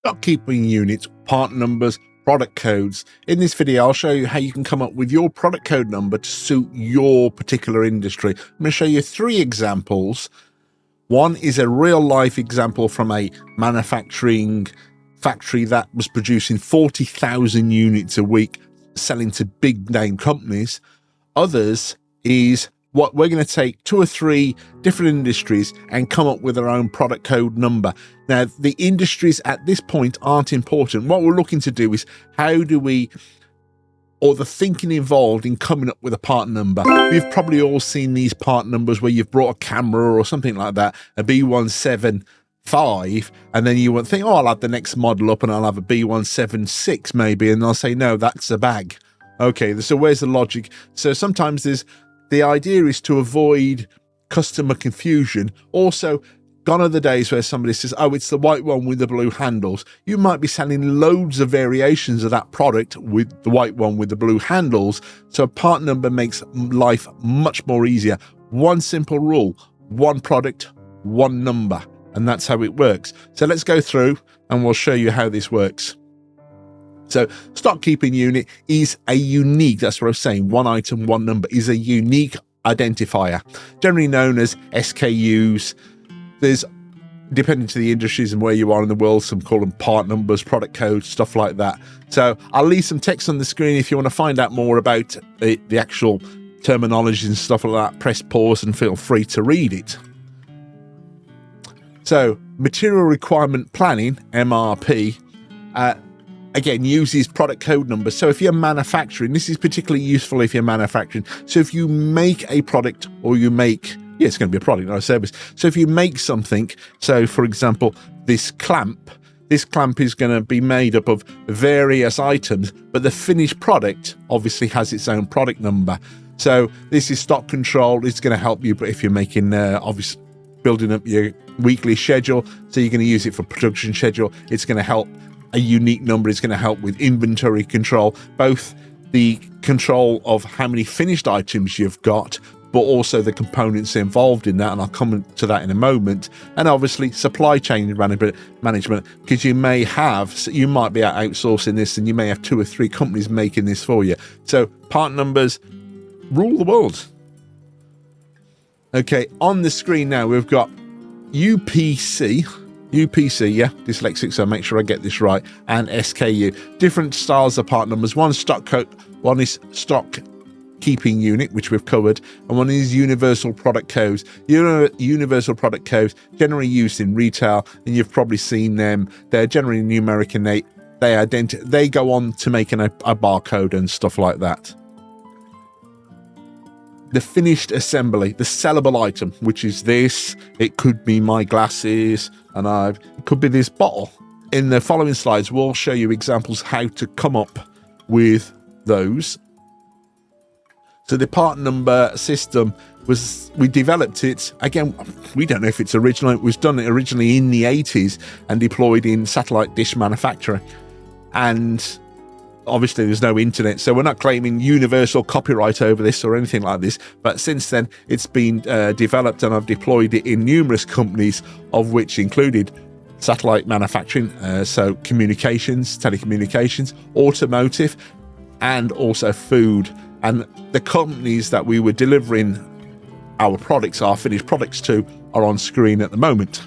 stock keeping units, part numbers, product codes. In this video, I'll show you how you can come up with your product code number to suit your particular industry. I'm going to show you 3 examples. One is a real life example from a manufacturing factory that was producing 40,000 units a week, selling to big name companies. Others is what we're going to take 2 or 3 different industries and come up with our own product code number. Now, the industries at this point aren't important. What we're looking to do is how do we, or the thinking involved in coming up with a part number. We've probably all seen these part numbers where you've brought a camera or something like that, a B175, and then you would think, oh, I'll have the next model up and I'll have a B176 maybe, and they'll say, no, that's a bag. Okay, so where's the logic? So sometimes the idea is to avoid customer confusion. Also, gone are the days where somebody says, oh, it's the white one with the blue handles. You might be selling loads of variations of that product with the white one with the blue handles. So a part number makes life much more easier. One simple rule, one product, one number. And that's how it works. So let's go through and we'll show you how this works. So stock keeping unit is a unique, that's what I was saying, one item, one number, is a unique identifier, generally known as SKUs. There's, depending to the industries and where you are in the world, some call them part numbers, product codes, stuff like that. So I'll leave some text on the screen if you want to find out more about the actual terminology and stuff like that. Press pause and feel free to read it. So material requirement planning, MRP, again, uses product code numbers. So if you're manufacturing, this is particularly useful if you're manufacturing. So if you make a product or you make, yeah, it's going to be a product, not a service. So if you make something, so for example, this clamp is going to be made up of various items, but the finished product obviously has its own product number. So this is stock control. It's going to help you, but if you're making, obviously, building up your weekly schedule, so you're going to use it for production schedule, it's going to help. A unique number is going to help with inventory control, both the control of how many finished items you've got, but also the components involved in that, and I'll come to that in a moment. And obviously supply chain management, because you might be outsourcing this and you may have 2 or 3 companies making this for you. So part numbers rule the world. Okay, on the screen now we've got UPC, yeah, dyslexic, so make sure I get this right, and SKU. Different styles of part numbers. One is stock keeping unit, which we've covered, and one is universal product codes. Universal product codes generally used in retail, and you've probably seen them. They're generally numeric, and they go on to making a barcode and stuff like that. The finished assembly, the sellable item, which is this. It could be my glasses, and it could be this bottle. In the following slides, we'll show you examples how to come up with those. So the part number system we developed it. Again, we don't know if it's original. It was done originally in the 80s and deployed in satellite dish manufacturing. And obviously there's no internet, so we're not claiming universal copyright over this or anything like this, but since then it's been developed, and I've deployed it in numerous companies, of which included satellite manufacturing, so communications, telecommunications, automotive, and also food. And the companies that we were delivering our products, our finished products to, are on screen at the moment.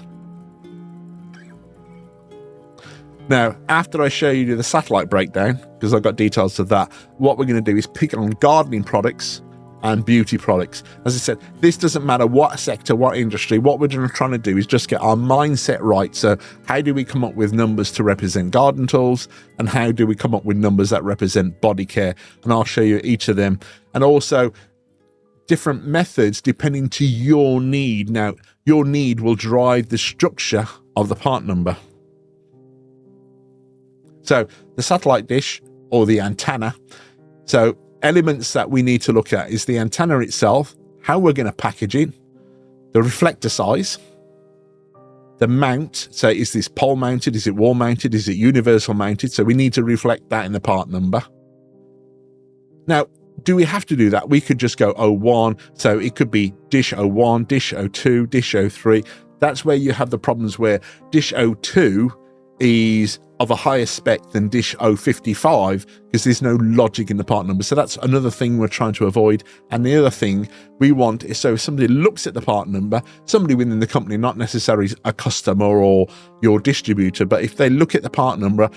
Now, after I show you the satellite breakdown, because I've got details of that, what we're going to do is pick on gardening products and beauty products. As I said, this doesn't matter what sector, what industry. What we're trying to do is just get our mindset right. So how do we come up with numbers to represent garden tools, and how do we come up with numbers that represent body care? And I'll show you each of them. And also different methods depending to your need. Now, your need will drive the structure of the part number. So the satellite dish, or the antenna. So elements that we need to look at is the antenna itself, how we're going to package it, the reflector size, the mount. So is this pole mounted? Is it wall mounted? Is it universal mounted? So we need to reflect that in the part number. Now, do we have to do that? We could just go 01. So it could be dish 01, dish 02, dish 03. That's where you have the problems where dish 02 is of a higher spec than dish 055 because there's no logic in the part number. So that's another thing we're trying to avoid. And the other thing we want is, so if somebody looks at the part number, somebody within the company, not necessarily a customer or your distributor, but if they look at the part number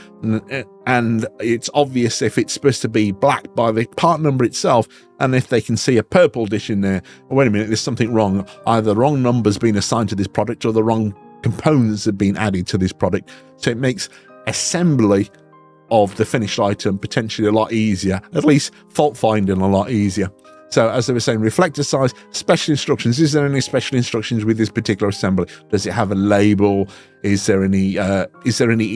and it's obvious if it's supposed to be black by the part number itself, and if they can see a purple dish in there, wait a minute, there's something wrong. Either the wrong number's been assigned to this product or the wrong components have been added to this product. So it makes assembly of the finished item potentially a lot easier, at least fault finding a lot easier. So as they were saying, reflector size, special instructions. Is there any special instructions with this particular assembly? Does it have a label? Is there any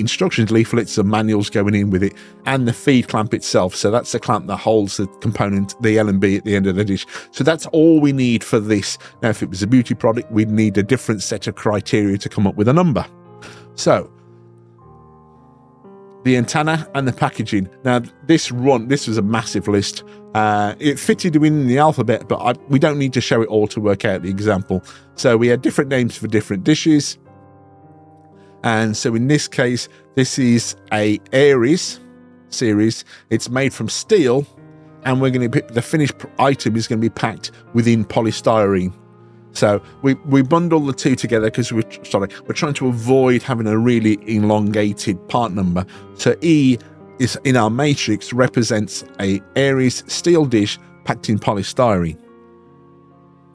instructions, leaflets or manuals going in with it? And the feed clamp itself. So that's the clamp that holds the component, the L&B at the end of the dish. So that's all we need for this. Now, if it was a beauty product, we'd need a different set of criteria to come up with a number. So the antenna and the packaging. Now, this was a massive list. It fitted in the alphabet, but we don't need to show it all to work out the example. So we had different names for different dishes. And so in this case, this is a Aries series. It's made from steel, and we're going to the finished item is going to be packed within polystyrene. So we bundle the two together because we're trying to avoid having a really elongated part number. So E is in our matrix represents a Aries steel dish packed in polystyrene.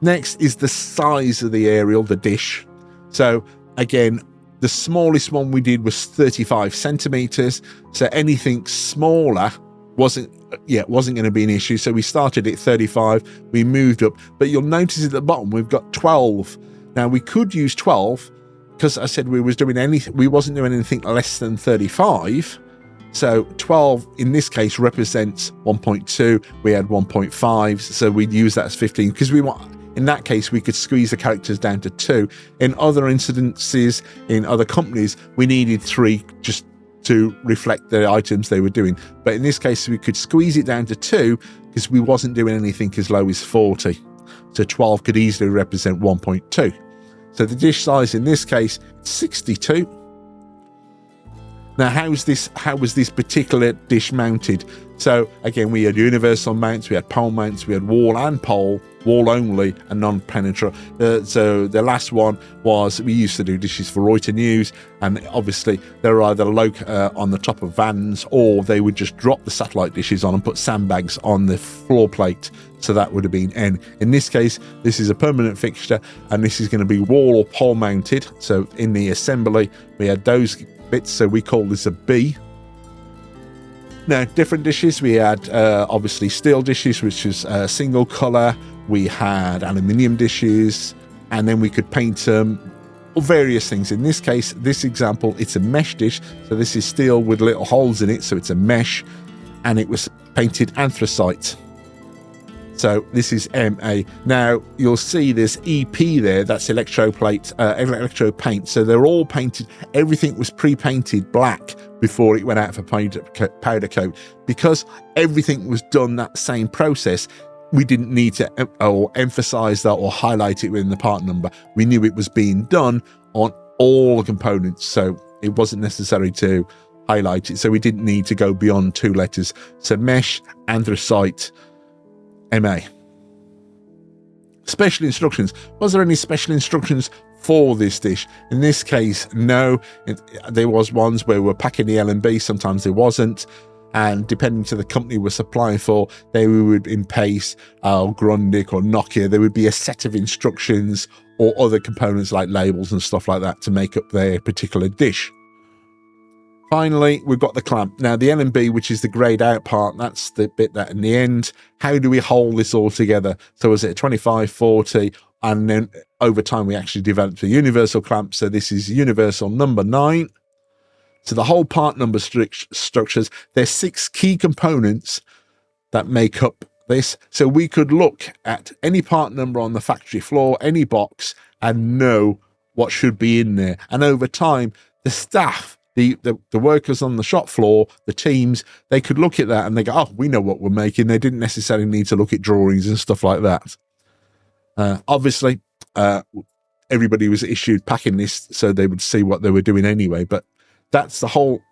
Next is the size of the aerial, the dish. So again, the smallest one we did was 35 centimeters. So anything smaller wasn't going to be an issue. So we started at 35, we moved up, but you'll notice at the bottom we've got 12. Now we could use 12 because I said we wasn't doing anything less than 35. So 12 in this case represents 1.2. We had 1.5, so we'd use that as 15 because in that case we could squeeze the characters down to 2. In other incidences, in other companies, we needed 3 just to reflect the items they were doing. But in this case, we could squeeze it down to 2 because we wasn't doing anything as low as 40. So 12 could easily represent 1.2. So the dish size in this case, 62. Now, how was this particular dish mounted? So again, we had universal mounts, we had pole mounts, we had wall and pole, wall only, and non-penetrable. So the last one was, we used to do dishes for Reuters News, and obviously they're either on the top of vans, or they would just drop the satellite dishes on and put sandbags on the floor plate. So that would have been N. In this case, this is a permanent fixture, and this is going to be wall or pole mounted. So in the assembly, we had those bits, so we call this a B. Now, different dishes, we had obviously steel dishes, which was single colour. We had aluminium dishes, and then we could paint them, various things. In this case, this example, it's a mesh dish. So this is steel with little holes in it, so it's a mesh, and it was painted anthracite. So this is MA. Now you'll see this EP there, that's electro paint. So they're all painted. Everything was pre-painted black before it went out for powder coat. Because everything was done that same process, we didn't need to emphasize that or highlight it within the part number. We knew it was being done on all the components, so it wasn't necessary to highlight it. So we didn't need to go beyond 2 letters. So mesh, anthracite, MA. Special instructions. Was there any special instructions for this dish? In this case, no. There was ones where we're packing the L&B, sometimes there wasn't. And depending to the company we're supplying for, they would in Pace, Grundig or Nokia, there would be a set of instructions or other components like labels and stuff like that to make up their particular dish. Finally, we've got the clamp. Now, the L&B, which is the greyed out part, that's the bit that in the end, how do we hold this all together? So is it a 25, 40, and then over time we actually developed a universal clamp. So this is universal number 9. So the whole part number structures, there's 6 key components that make up this. So we could look at any part number on the factory floor, any box, and know what should be in there. And over time, the staff, the workers on the shop floor, the teams, they could look at that and they go, oh, we know what we're making. They didn't necessarily need to look at drawings and stuff like that. Obviously, everybody was issued packing lists so they would see what they were doing anyway. But that's the whole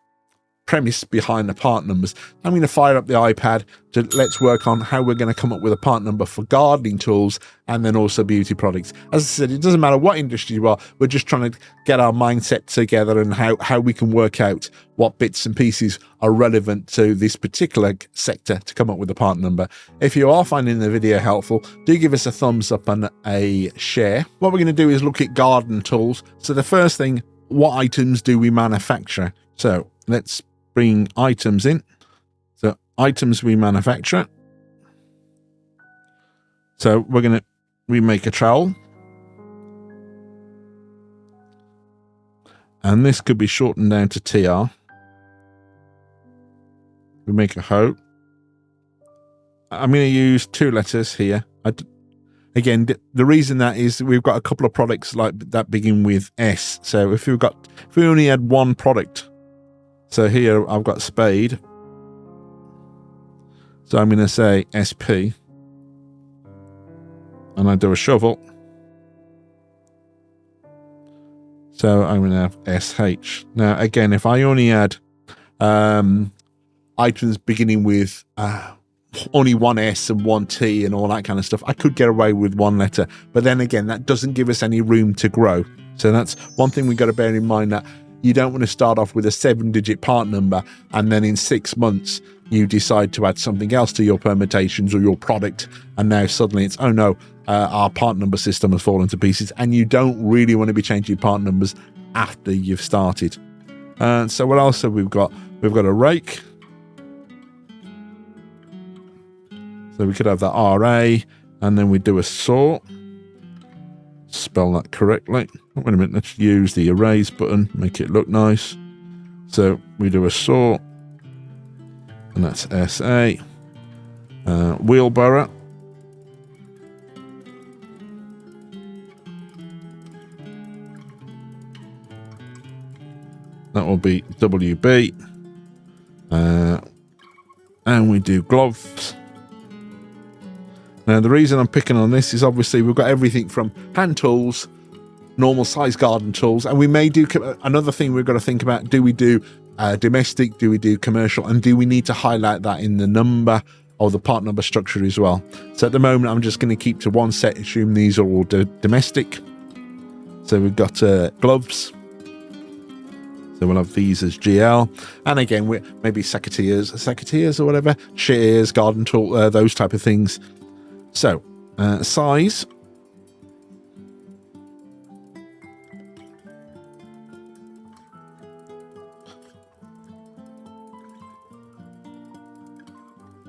premise behind the part numbers. I'm going to fire up the iPad to let's work on how we're going to come up with a part number for gardening tools and then also beauty products. As I said, it doesn't matter what industry you are, we're just trying to get our mindset together and how we can work out what bits and pieces are relevant to this particular sector to come up with a part number. If you are finding the video helpful, do give us a thumbs up and a share. What we're going to do is look at garden tools. So the first thing, what items do we manufacture? So let's bring items in. So items we manufacture. So we make a trowel. And this could be shortened down to TR. We make a hoe. I'm going to use 2 letters here. Again, the reason that is we've got a couple of products like that begin with S. So if we only had one product, so here I've got spade. So I'm going to say SP. And I do a shovel. So I'm going to have SH. Now, again, if I only had items beginning with only one S and one T and all that kind of stuff, I could get away with 1 letter. But then again, that doesn't give us any room to grow. So that's one thing we've got to bear in mind, that you don't want to start off with a 7-digit part number and then in 6 months you decide to add something else to your permutations or your product, and now suddenly it's, oh no, our part number system has fallen to pieces, and you don't really want to be changing part numbers after you've started. So what else have we've got? We've got a rake. So we could have that RA, and then we do a saw. Spell that correctly. Wait a minute, let's use the erase button, make it look nice. So we do a saw, and that's SA. Wheelbarrow. That will be WB. And we do gloves. Now, the reason I'm picking on this is obviously we've got everything from hand tools, normal size garden tools, and we may do another thing we've got to think about. Do we do domestic? Do we do commercial? And do we need to highlight that in the number or the part number structure as well? So at the moment, I'm just going to keep to one set, assume these are all domestic. So we've got gloves. So we'll have these as GL. And again, we're maybe secateurs or whatever, shears, garden tool, those type of things. So, size.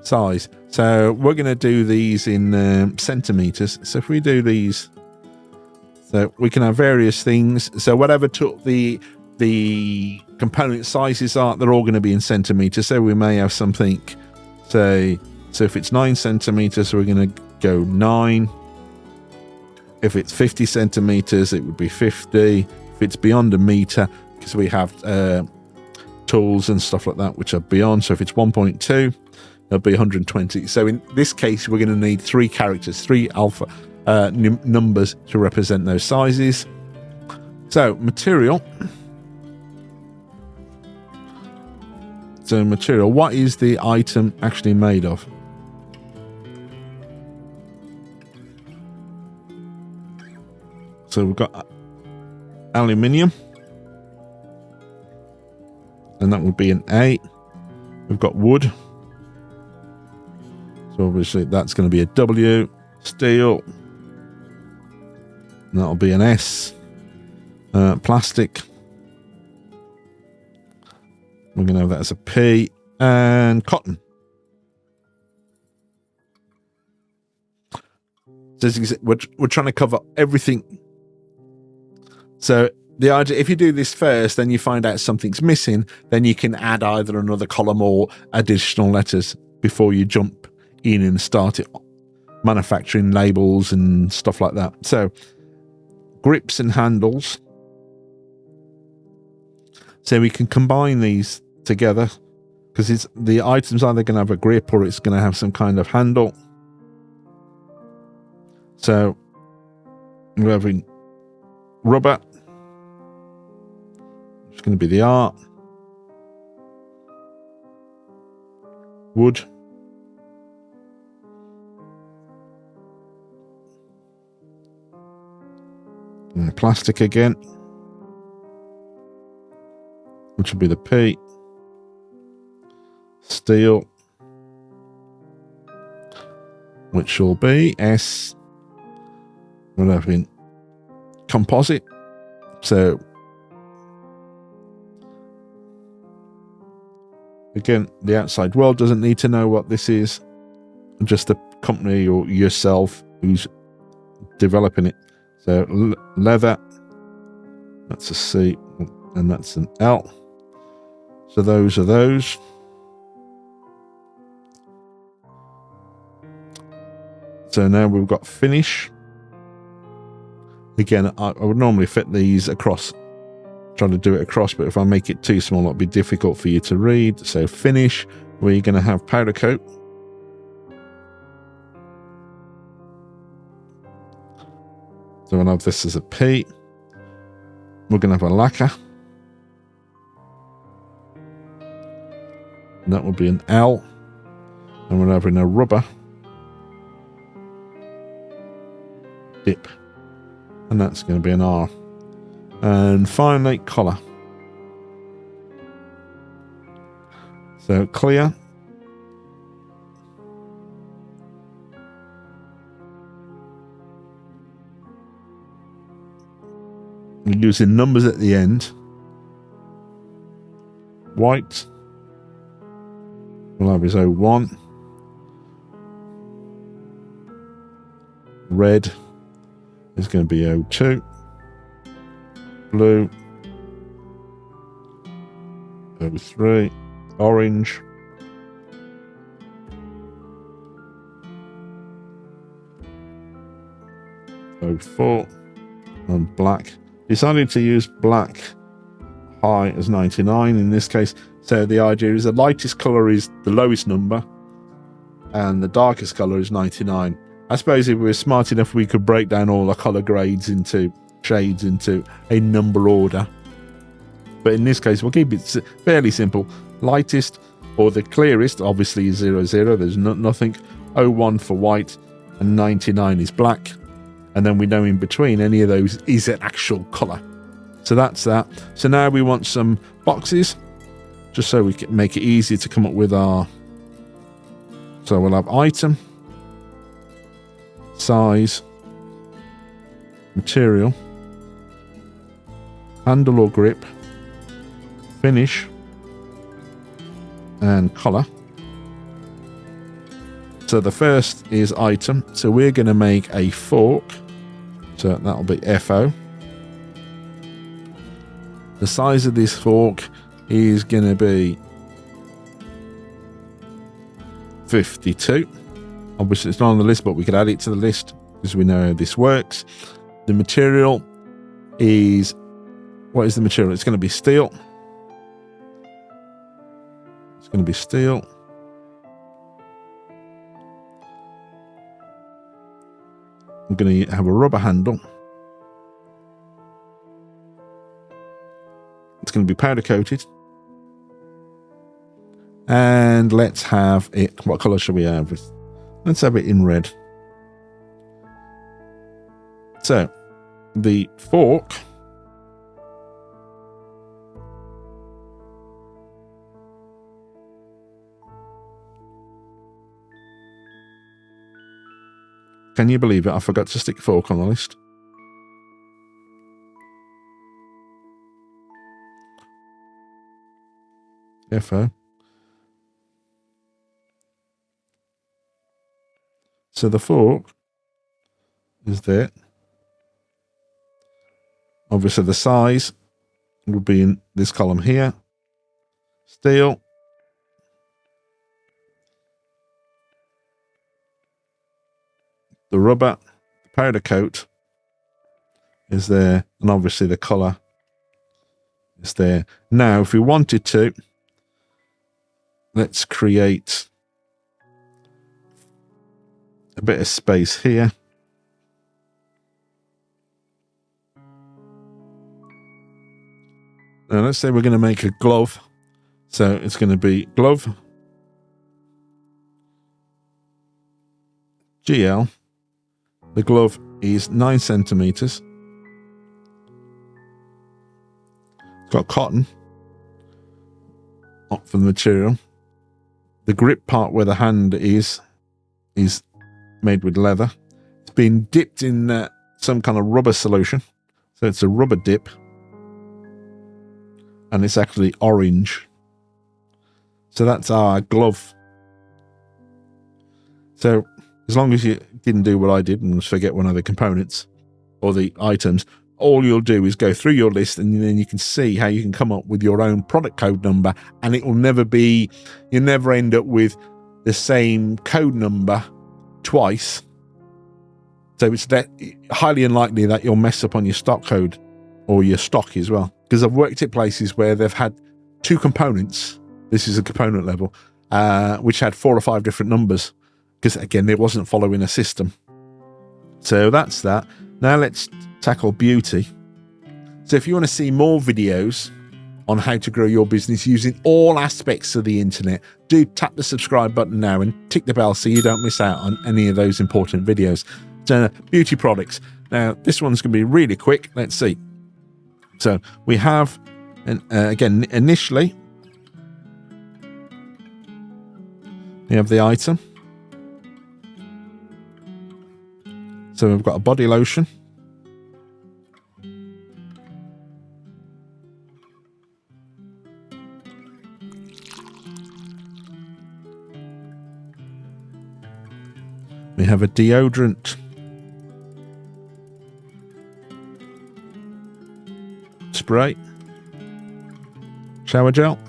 Size. So we're going to do these in centimeters. So if we do these, so we can have various things. So whatever took the component sizes are, they're all going to be in centimeters. So we may have something, say, so if it's 9 centimeters, we're going to go 9. If it's 50 centimeters, it would be 50. If it's beyond a meter, because we have tools and stuff like that which are beyond, so if it's 1.2, it'll be 120. So in this case, we're going to need 3 characters, 3 alpha numbers to represent those sizes. So material. So material, what is the item actually made of? So we've got aluminium, and that would be an A. We've got wood, so obviously that's going to be a W. Steel, and that'll be an S. Plastic, we're going to have that as a P. And cotton. So we're trying to cover everything. So the idea, if you do this first, then you find out something's missing, then you can add either another column or additional letters before you jump in and start it manufacturing labels and stuff like that. So grips and handles. So we can combine these together because the item's either going to have a grip or it's going to have some kind of handle. So we're having rubber. It's going to be the R. wood. And plastic again, which will be the P. Steel, which will be S. We'll have in composite. So again, the outside world doesn't need to know what this is, just the company or yourself who's developing it. So leather, that's a C, and that's an L. So those are those. So now we've got finish. Again, I would normally fit these across, trying to do it across, but if I make it too small, it'll be difficult for you to read. So finish, we're going to have powder coat. So we'll have this as a P. We're going to have a lacquer. And that will be an L. And we're having a rubber dip. And that's going to be an R. And finally, colour. So clear. We're using numbers at the end. White. We'll have his 01. Red is going to be 02. Blue. 03. Orange. 04. And black. Decided to use black high as 99 in this case. So the idea is the lightest colour is the lowest number and the darkest colour is 99. I suppose if we were smart enough, we could break down all the colour grades into shades into a number order. But in this case, we'll keep it fairly simple. Lightest or the clearest, obviously, is 00. There's nothing. 01 for white and 99 is black. And then we know in between any of those is an actual colour. So that's that. So now we want some boxes, just so we can make it easier to come up with our... So we'll have item, size, material, handle or grip, finish, and colour. So the first is item. So we're going to make a fork. So that'll be FO. The size of this fork is going to be 52. Obviously it's not on the list, but we could add it to the list because we know how this works. The material is... What is the material? It's going to be steel. It's going to be steel. I'm going to have a rubber handle. It's going to be powder coated. And let's have it. What colour should we have? Let's have it in red. So, the fork Can you believe it? I forgot to stick fork on the list. FO. So the fork is there. Obviously the size will be in this column here. Steel. The rubber, the powder coat is there, and obviously the colour is there. Now, if we wanted to, let's create a bit of space here. Now, let's say we're going to make a glove. So it's going to be glove, GL. The glove is 9 centimeters. It's got cotton up for the material. The grip part where the hand is made with leather. It's been dipped in some kind of rubber solution. So it's a rubber dip. And it's actually orange. So that's our glove. So as long as you didn't do what I did and forget one of the components or the items, all you'll do is go through your list, and then you can see how you can come up with your own product code number, and it will never be, you'll never end up with the same code number twice. So it's that highly unlikely that you'll mess up on your stock code or your stock as well. Because I've worked at places where they've had 2 components, this is a component level, which had 4 or 5 different numbers, because again, it wasn't following a system. So that's that. Now let's tackle beauty. So if you want to see more videos on how to grow your business using all aspects of the internet, do tap the subscribe button now and tick the bell so you don't miss out on any of those important videos. So beauty products. Now this one's going to be really quick. Let's see. So we have, again, initially, we have the item. So we've got a body lotion. We have a deodorant. Spray. Shower gel.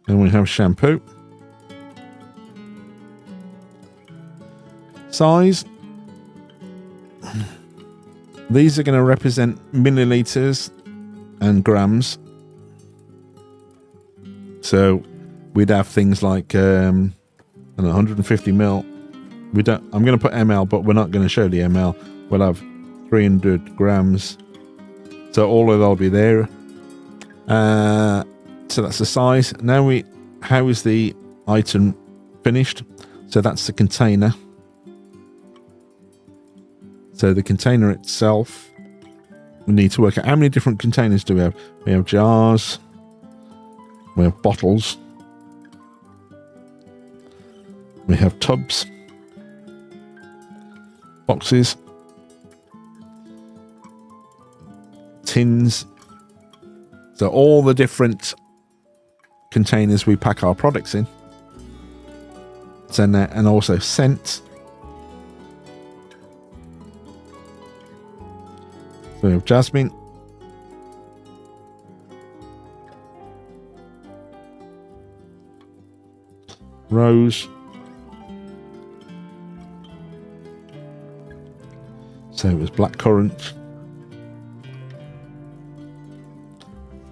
And we have shampoo. Size. These are going to represent milliliters and grams. So we'd have things like 150 ml. I'm going to put ml, but we're not going to show the ml. We'll have 300 grams. So all of that'll be there. So that's the size. Now how is the item finished? So that's the container. So the container itself, we need to work out how many different containers do we have. We have jars. We have bottles. We have tubs. Boxes. Tins. So all the different containers we pack our products in. So, and also scent. So we have jasmine. Rose. So it was blackcurrant.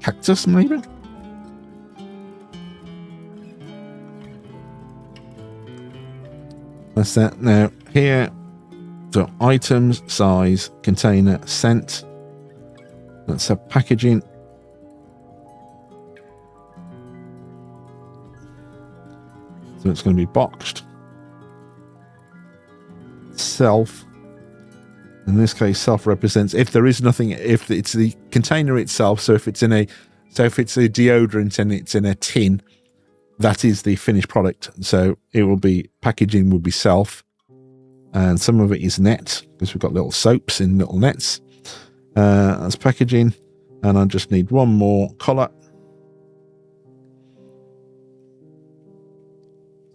Cactus, maybe? That's that. Now, here, so items, size, container, scent. That's a packaging. So it's going to be boxed. Self. In this case, self represents if there is nothing, if it's the container itself. So if it's a deodorant and it's in a tin, that is the finished product. So it will be, packaging will be self, and some of it is net because we've got little soaps in little nets. That's packaging, and I just need one more color.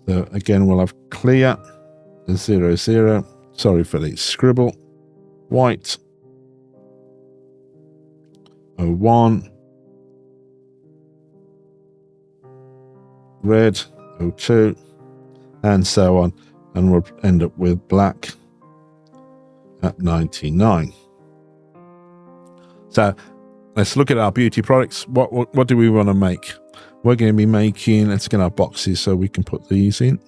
So again, we'll have clear, 00. Sorry for the scribble. White, 01, red, 02, and so on, and we'll end up with black at 99. So let's look at our beauty products. What do we want to make? We're going to be making, let's get our boxes so we can put these in.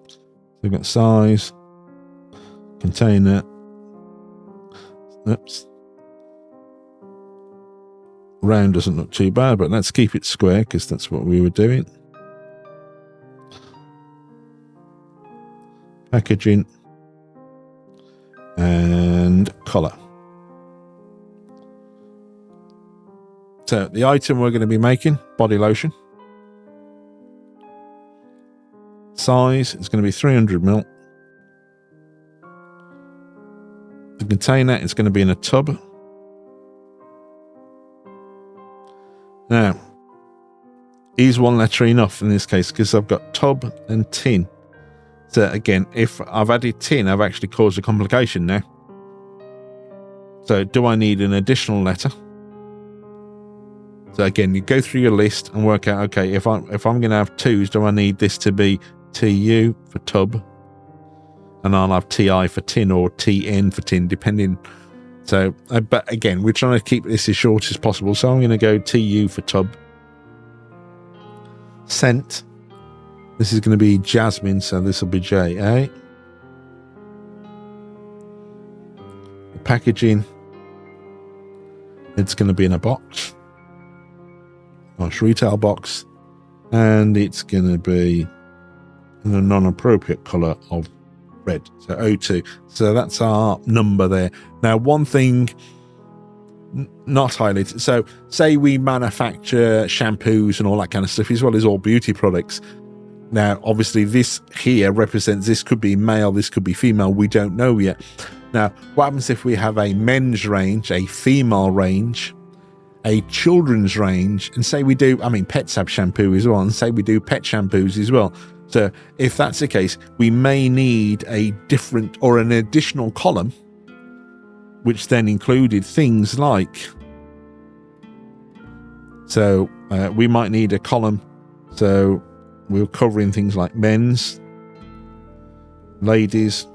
So we've got size, container, oops, round doesn't look too bad, but let's keep it square because that's what we were doing. Packaging and color. So the item we're going to be making, body lotion. Size is going to be 300 ml. The container is going to be in a tub. Now, is one letter enough in this case? Because I've got tub and tin. So again, if I've added tin, I've actually caused a complication now. So do I need an additional letter? So again, you go through your list and work out, okay, if I'm going to have twos, do I need this to be TU for tub? And I'll have TI for tin or TN for tin, depending. So, but again, we're trying to keep this as short as possible. So I'm going to go TU for tub. Scent. This is going to be jasmine, so this will be JA. The packaging. It's going to be in a box. Nice retail box. And it's going to be in a non-appropriate colour of red, so O2. So that's our number there. Now, one thing not highlighted. So say we manufacture shampoos and all that kind of stuff, as well as all beauty products. Now, obviously, this here represents, this could be male, this could be female. We don't know yet. Now, what happens if we have a men's range, a female range, a children's range, and say we do, I mean, pets have shampoo as well, and say we do pet shampoos as well. So if that's the case, we may need a different or an additional column, which then included things like, so we might need a column. So we're covering things like men's, ladies,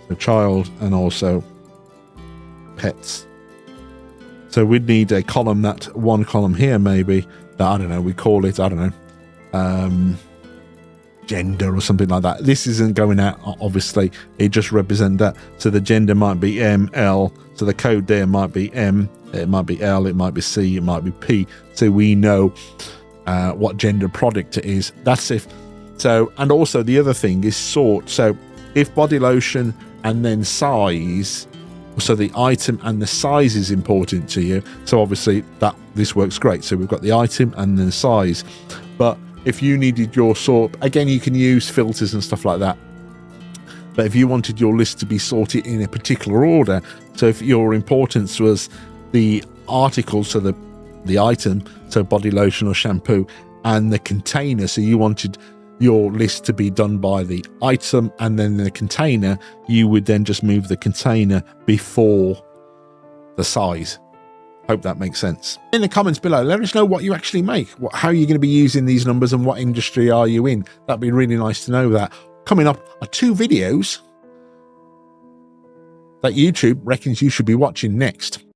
the child, and also pets. So we'd need a column, that one column here maybe, that, I don't know, we call it, I don't know, gender or something like that. This isn't going out, obviously, it just represents that. So the gender might be M, L, so the code there might be M, it might be L, it might be C, it might be P, so we know what gender product it is. That's if, so, and also the other thing is sort. So if body lotion and then size, so the item and the size is important to you, so obviously that this works great. So we've got the item and then the size. But if you needed your sort, again, you can use filters and stuff like that. But if you wanted your list to be sorted in a particular order, so if your importance was the article, so the item, so body lotion or shampoo, and the container, so you wanted your list to be done by the item and then the container, you would then just move the container before the size. Hope that makes sense. In the comments below, let us know what you actually make, how you're going to be using these numbers and what industry are you in. That'd be really nice to know that. Coming up are 2 videos that YouTube reckons you should be watching next.